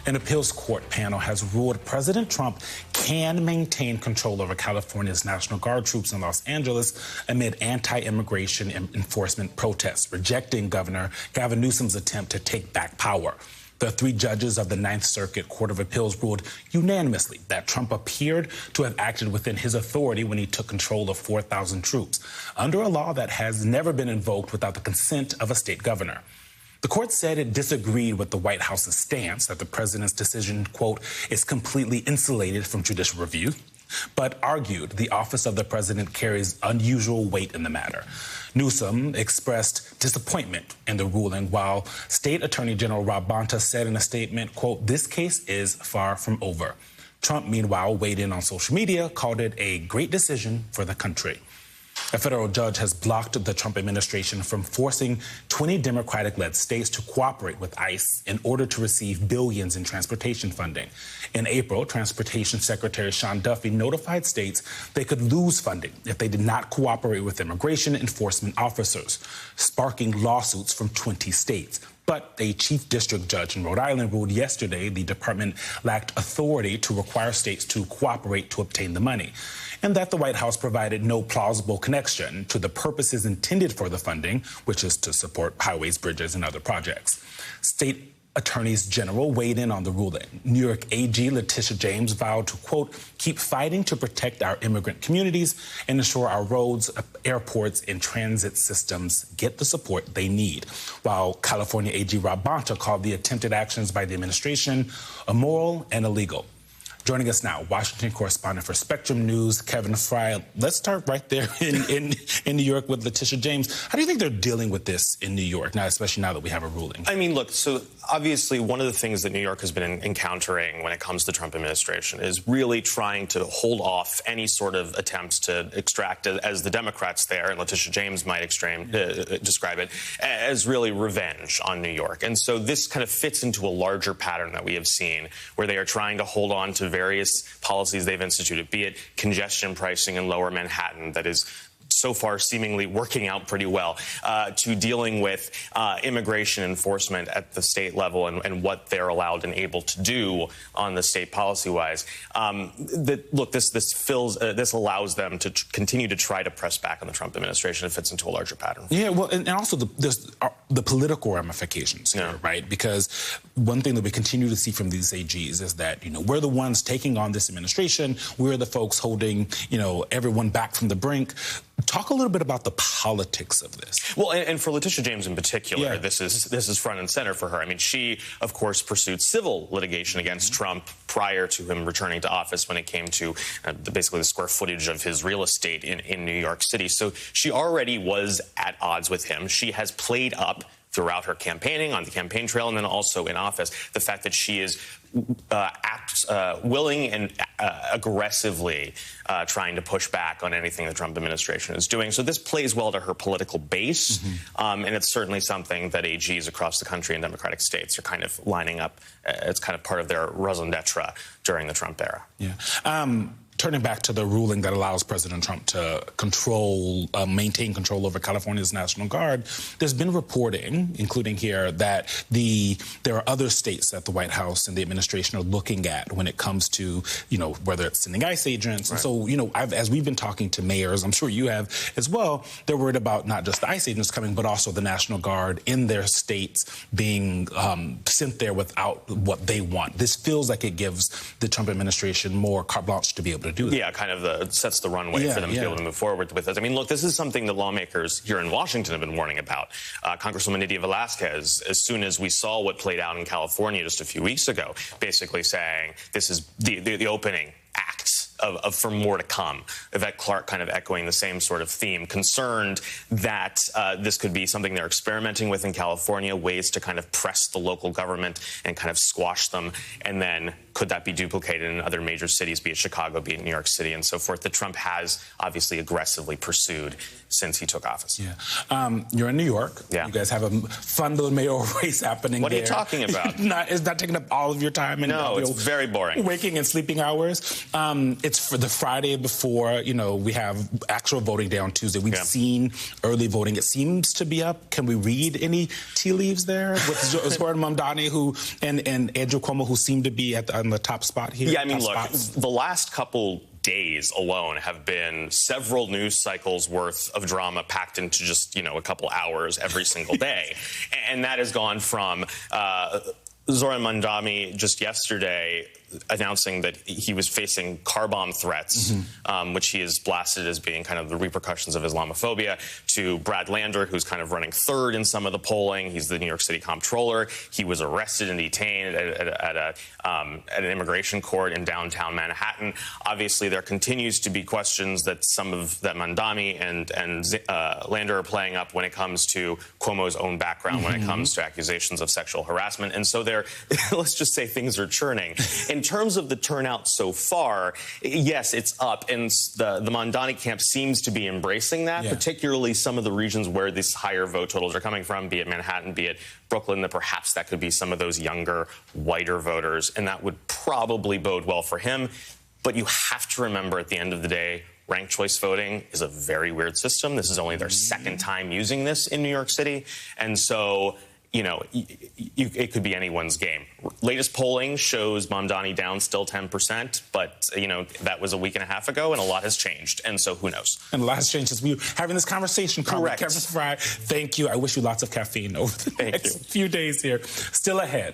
An appeals court panel has ruled President Trump can maintain control over California's National Guard troops in Los Angeles amid anti-immigration enforcement protests, rejecting Governor Gavin Newsom's attempt to take back power. The three judges of the Ninth Circuit Court of Appeals ruled unanimously that Trump appeared to have acted within his authority when he took control of 4,000 troops, under a law that has never been invoked without the consent of a state governor. The court said it disagreed with the White House's stance that the president's decision, quote, is completely insulated from judicial review, but argued the office of the president carries unusual weight in the matter. Newsom expressed disappointment in the ruling, while State Attorney General Rob Bonta said in a statement, quote, this case is far from over. Trump, meanwhile, weighed in on social media, called it a great decision for the country. A federal judge has blocked the Trump administration from forcing 20 Democratic-led states to cooperate with ICE in order to receive billions in transportation funding. In April, Transportation Secretary Sean Duffy notified states they could lose funding if they did not cooperate with immigration enforcement officers, sparking lawsuits from 20 states. But a chief district judge in Rhode Island ruled yesterday the department lacked authority to require states to cooperate to obtain the money, and that the White House provided no plausible connection to the purposes intended for the funding, which is to support highways, bridges, and other projects. State attorneys general weighed in on the ruling. New York AG Letitia James vowed to, quote, keep fighting to protect our immigrant communities and ensure our roads, airports, and transit systems get the support they need, while California AG Rob Bonta called the attempted actions by the administration immoral and illegal. Joining us now, Washington correspondent for Spectrum News, Kevin Frey. Let's start right there in New York with Letitia James. How do you think they're dealing with this in New York, now, especially now that we have a ruling? I mean, look, so obviously one of the things that New York has been encountering when it comes to the Trump administration is really trying to hold off any sort of attempts to extract, as the Democrats there, and Letitia James might describe it, as really revenge on New York. And so this kind of fits into a larger pattern that we have seen, where they are trying to hold on to various policies they've instituted, be it congestion pricing in lower Manhattan that is so far seemingly working out pretty well, to dealing with immigration enforcement at the state level and what they're allowed and able to do on the state policy-wise. Look, this allows them to continue to try to press back on the Trump administration. It fits into a larger pattern. Yeah, well, and also the political ramifications here, right? Because one thing that we continue to see from these AGs is that, you know, we're the ones taking on this administration. We're the folks holding, you know, everyone back from the brink. Talk a little bit about the politics of this. Well, and for Letitia James in particular, this is front and center for her. I mean, she, of course, pursued civil litigation against Trump prior to him returning to office when it came to basically the square footage of his real estate in New York City. So she already was at odds with him. She has played up throughout her campaigning, on the campaign trail, and then also in office, the fact that she is willing and aggressively trying to push back on anything the Trump administration is doing. So this plays well to her political base, and it's certainly something that AGs across the country in Democratic states are kind of lining up. It's kind of part of their raison d'etre during the Trump era. Yeah. Turning back to the ruling that allows President Trump to maintain control over California's National Guard, there's been reporting, including here, that there are other states that the White House and the administration are looking at when it comes to, you know, whether it's sending ICE agents. Right. And so, you know, as we've been talking to mayors, I'm sure you have as well, they're worried about not just the ICE agents coming, but also the National Guard in their states being sent there without what they want. This feels like it gives the Trump administration more carte blanche to be able to do that. Yeah, kind of sets the runway for them to be able to move forward with this. I mean, look, this is something that lawmakers here in Washington have been warning about. Congresswoman Nydia Velázquez, as soon as we saw what played out in California just a few weeks ago, basically saying this is the opening act for more to come. Yvette Clarke kind of echoing the same sort of theme, concerned that this could be something they're experimenting with in California, ways to kind of press the local government and kind of squash them, and then could that be duplicated in other major cities, be it Chicago, be it New York City, and so forth, that Trump has obviously aggressively pursued since he took office. Yeah. You're in New York. Yeah. You guys have a fun little mayoral race happening What there. are you talking about? It's not taking up all of your time. And no, it's very boring. Waking and sleeping hours. it's for the Friday before, we have actual voting day on Tuesday. We've seen early voting. It seems to be up. Can we read any tea leaves there with Zoran Mamdani and Andrew Cuomo, who seem to be on the top spot here? Yeah, I mean, look, the last couple days alone have been several news cycles worth of drama packed into just, a couple hours every single day. And that has gone from Zoran Mamdani just yesterday announcing that he was facing car bomb threats, which he has blasted as being kind of the repercussions of Islamophobia, to Brad Lander, who's kind of running third in some of the polling. He's the New York City comptroller. He was arrested and detained at an immigration court in downtown Manhattan. Obviously, there continues to be questions that that Mamdani and Lander are playing up when it comes to Cuomo's own background, when it comes to accusations of sexual harassment. And so let's just say things are churning. In terms of the turnout so far, yes, it's up, and the Mamdani camp seems to be embracing that, particularly some of the regions where these higher vote totals are coming from, be it Manhattan, be it Brooklyn, that perhaps that could be some of those younger, whiter voters, and that would probably bode well for him. But you have to remember, at the end of the day, ranked choice voting is a very weird system. This is only their second time using this in New York City, and so it could be anyone's game. Latest polling shows Mamdani down still 10%, but, that was a week and a half ago, and a lot has changed. And so who knows? And a lot has changed since we were having this conversation. Correct. Frey, thank you. I wish you lots of caffeine over the next few days here. Still ahead,